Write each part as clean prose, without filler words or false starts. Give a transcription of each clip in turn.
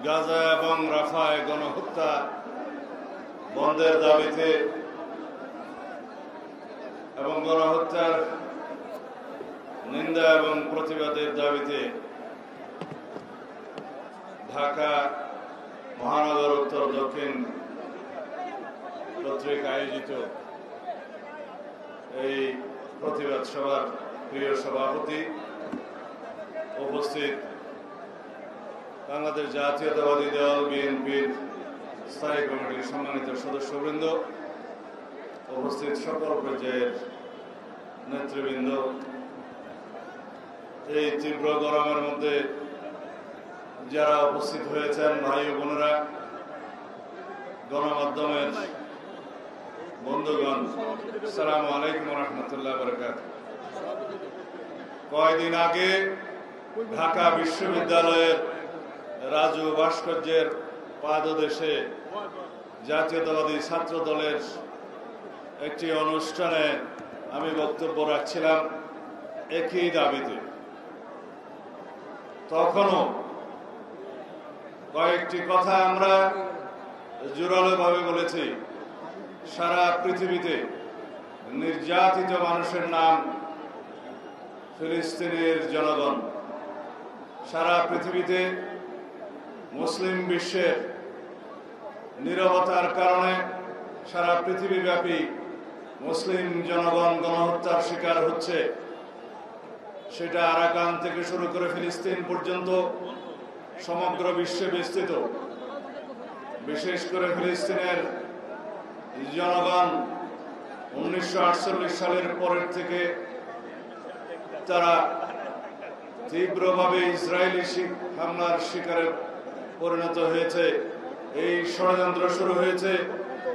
গাজা এবং রাফায় গণহত্যা বন্ধের দাবিতে এবং গণহত্যার নিন্দা এবং প্রতিবাদের দাবিতে ঢাকা মহানগর উত্তর দক্ষিণ কর্তৃক আয়োজিত এই প্রতিবাদ সভার প্রিয় সভাপতি, উপস্থিত বাংলাদেশ জাতীয়তাবাদী দল বিএনপির স্থায়ী কমিটির সম্মানিত সদস্যবৃন্দ, উপস্থিত সকল পর্যায়ের নেতৃবৃন্দ, এই তীব্র গরমের মধ্যে যারা উপস্থিত হয়েছেন ভাই ও বোনেরা, গণমাধ্যমের বন্ধুগণ, আসসালামু আলাইকুম ওয়া রাহমাতুল্লাহি ওয়া বারাকাতুহু। কয়েকদিন আগে ঢাকা বিশ্ববিদ্যালয়ের রাজু ভাস্কর্যের পাদদেশে জাতীয়তাবাদী ছাত্র দলের একটি অনুষ্ঠানে আমি বক্তব্য রাখছিলাম একই দাবিতে। তখনও কয়েকটি কথা আমরা জোরালোভাবে বলেছি। সারা পৃথিবীতে নির্যাতিত মানুষের নাম ফিলিস্তিনের জনগণ। সারা পৃথিবীতে মুসলিম বিশ্বের নীরবতার কারণে সারা পৃথিবীব্যাপী মুসলিম জনগণ গণহত্যার শিকার হচ্ছে। সেটা আরাকান থেকে শুরু করে ফিলিস্তিন পর্যন্ত সমগ্র বিশ্বে বিস্তৃত। বিশেষ করে ফিলিস্তিনের জনগণ 1948 সালের পরের থেকে তারা তীব্রভাবে ইসরায়েলি হামলার শিকারে পরিণত হয়েছে। এই ষড়যন্ত্র শুরু হয়েছে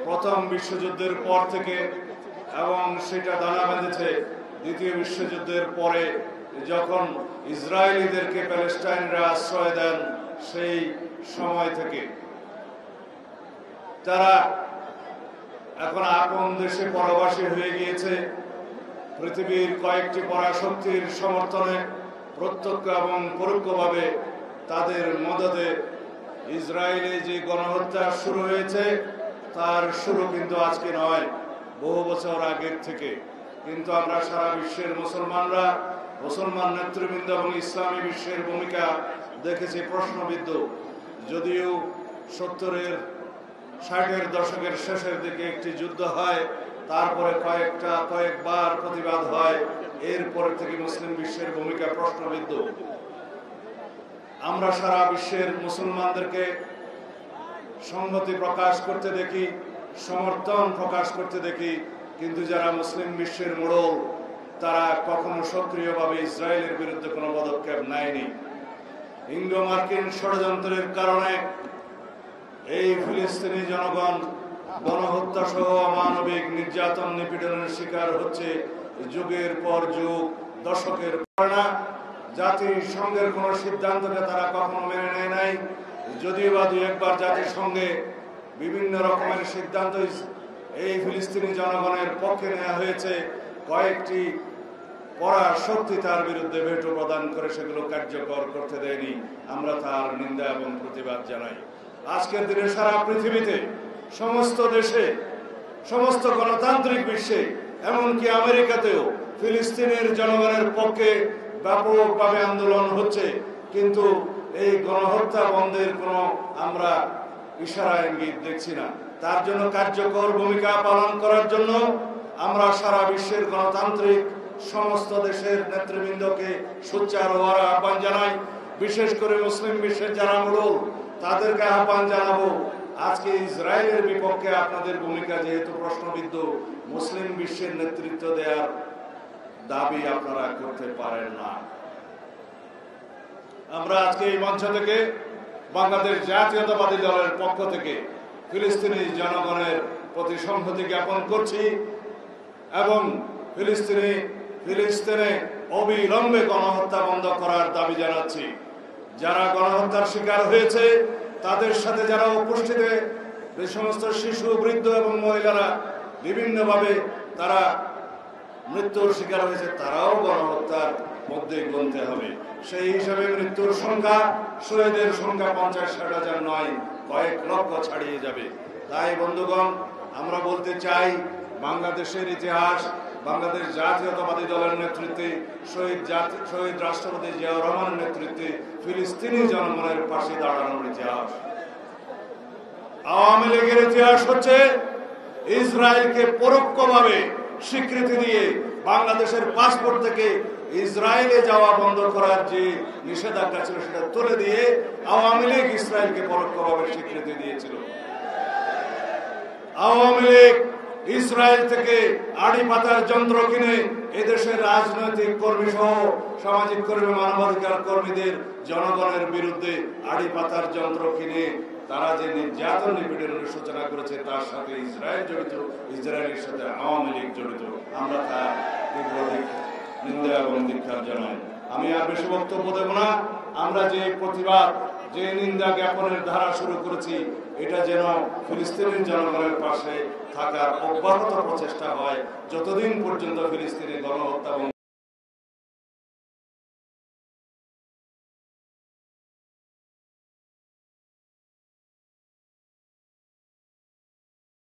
প্রথম বিশ্বযুদ্ধের পর থেকে এবং সেটা দানা বেঁধেছে দ্বিতীয় বিশ্বযুদ্ধের পরে, যখন ইসরায়েলিদেরকে প্যালেস্টাইনরা আশ্রয় দেন সেই সময় থেকে। তারা এখন আপন দেশে পরবাসী হয়ে গিয়েছে। পৃথিবীর কয়েকটি পরাশক্তির সমর্থনে প্রত্যক্ষ এবং পরোক্ষভাবে তাদের মদদে ইসরায়েলে যে গণহত্যা শুরু হয়েছে তার শুরু কিন্তু আজকে নয়, বহু বছর আগের থেকে। কিন্তু আমরা সারা বিশ্বের মুসলমানরা, মুসলমান নেতৃবৃন্দ এবং ইসলামী বিশ্বের ভূমিকা দেখেছি প্রশ্নবিদ্ধ। যদিও 70-60 দশকের শেষের দিকে একটি যুদ্ধ হয়, তারপরে কয়েকবার প্রতিবাদ হয়, এরপর থেকে মুসলিম বিশ্বের ভূমিকা প্রশ্নবিদ্ধ। আমরা সারা বিশ্বের মুসলমানদেরকে সংহতি প্রকাশ করতে দেখি, সমর্থন প্রকাশ করতে দেখি, কিন্তু যারা মুসলিম বিশ্বের মোড়ল তারা কখনো সক্রিয়ভাবে ইসরায়েলের বিরুদ্ধে কোনো পদক্ষেপ নেয়নি। ইঙ্গো মার্কিন ষড়যন্ত্রের কারণে এই ফিলিস্তিনি জনগণ গণহত্যা সহ অমানবিক নির্যাতন নিপীড়নের শিকার হচ্ছে যুগের পর যুগ, দশকের পর না। জাতিসংঘের কোন সিদ্ধান্তকে তারা কখনো মেনে নেয় নাই, যদিও বা দু একবার জাতিসংঘে বিভিন্ন রকমের সিদ্ধান্ত এই ফিলিস্তিনি জনগণের পক্ষে নেওয়া হয়েছে। কয়েকটি পরাশক্তি তার বিরুদ্ধে ভেটো প্রদান করে সেগুলো কার্যকর করতে দেয়নি। আমরা তার নিন্দা এবং প্রতিবাদ জানাই। আজকের দিনে সারা পৃথিবীতে সমস্ত দেশে, সমস্ত গণতান্ত্রিক বিশ্বে, এমনকি আমেরিকাতেও ফিলিস্তিনের জনগণের পক্ষে ব্যাপকভাবে আন্দোলন হচ্ছে, কিন্তু এই গণহত্যা বন্ধের কোনো আমরা ইশারা ইঙ্গিত দেখছি না। তার জন্য কার্যকর ভূমিকা পালন করার জন্য আমরা সারা বিশ্বের গণতান্ত্রিক সমস্ত দেশের নেতৃবৃন্দকে সোচ্চার হওয়ার আহ্বান জানাই। বিশেষ করে মুসলিম বিশ্বের যারা মোড়ল তাদেরকে আহ্বান জানাবো, আজকে ইসরায়েলের বিপক্ষে আপনাদের ভূমিকা যেহেতু প্রশ্নবিদ্ধ, মুসলিম বিশ্বের নেতৃত্ব দেওয়ার দাবি আপনারা করতে পারেন না। আমরা আজকে এই মঞ্চ থেকে বাংলাদেশ জাতীয়তাবাদী দলের পক্ষ থেকে ফিলিস্তিনি জনগণের প্রতি সংহতি জ্ঞাপন করছি এবং ফিলিস্তিনে অবিলম্বে গণহত্যা বন্ধ করার দাবি জানাচ্ছি। যারা গণহত্যার শিকার হয়েছে তাদের সাথে যারা উপস্থিত, যে সমস্ত শিশু, বৃদ্ধ এবং মহিলারা বিভিন্নভাবে তারা মৃত্যুর শিকার হয়েছে, তারাও গণহত্যার মধ্যে গুনতে হবে। সেই হিসাবে মৃত্যুর সংখ্যা, শহীদের সংখ্যা 50-60,000 নয়, কয়েক লক্ষ ছাড়িয়ে যাবে। তাই বন্ধুগণ, আমরা বলতে চাই, বাংলাদেশের ইতিহাস, বাংলাদেশ জাতীয়তাবাদী দলের নেতৃত্বে, শহীদ রাষ্ট্রপতি জিয়াউর রহমানের নেতৃত্বে ফিলিস্তিনি জনগণের পাশে দাঁড়ানোর ইতিহাস। আওয়ামী লীগের ইতিহাস হচ্ছে ইসরায়েলকে পরোক্ষভাবে স্বীকৃতি দিয়ে বাংলাদেশের পাসপোর্ট থেকে ইসরায়েলে যাওয়া বন্ধ করার যে নিষেধাজ্ঞা ছিল সেটা তুলে দিয়ে আওয়ামী লীগ ইসরায়েলকে পরোক্ষভাবে স্বীকৃতি দিয়েছিল। আওয়ামী লীগ ইসরায়েল থেকে আড়ি পাতার যন্ত্র কিনে এদেশের রাজনৈতিক কর্মী সহ সামাজিক কর্মী, মানবাধিকার কর্মীদের জনগণের বিরুদ্ধে আড়ি পাতার যন্ত্র কিনে তারা যে নির্যাতন নিপীড়নের সূচনা করেছে তার সাথে ইসরায়েল জড়িত, ইসরায়েলের সাথে আওয়ামী লীগ জড়িত। আমরা তার তীব্র নিন্দা এবং ধিক্কার জানাই। আমি আর বেশি বক্তব্য দেব না। আমরা যে প্রতিবাদ, যে নিন্দা জ্ঞাপনের ধারা শুরু করেছি, এটা যেন ফিলিস্তিনি জনগণের পাশে থাকার অব্যাহত প্রচেষ্টা হয় যতদিন পর্যন্ত ফিলিস্তিনি গণহত্যা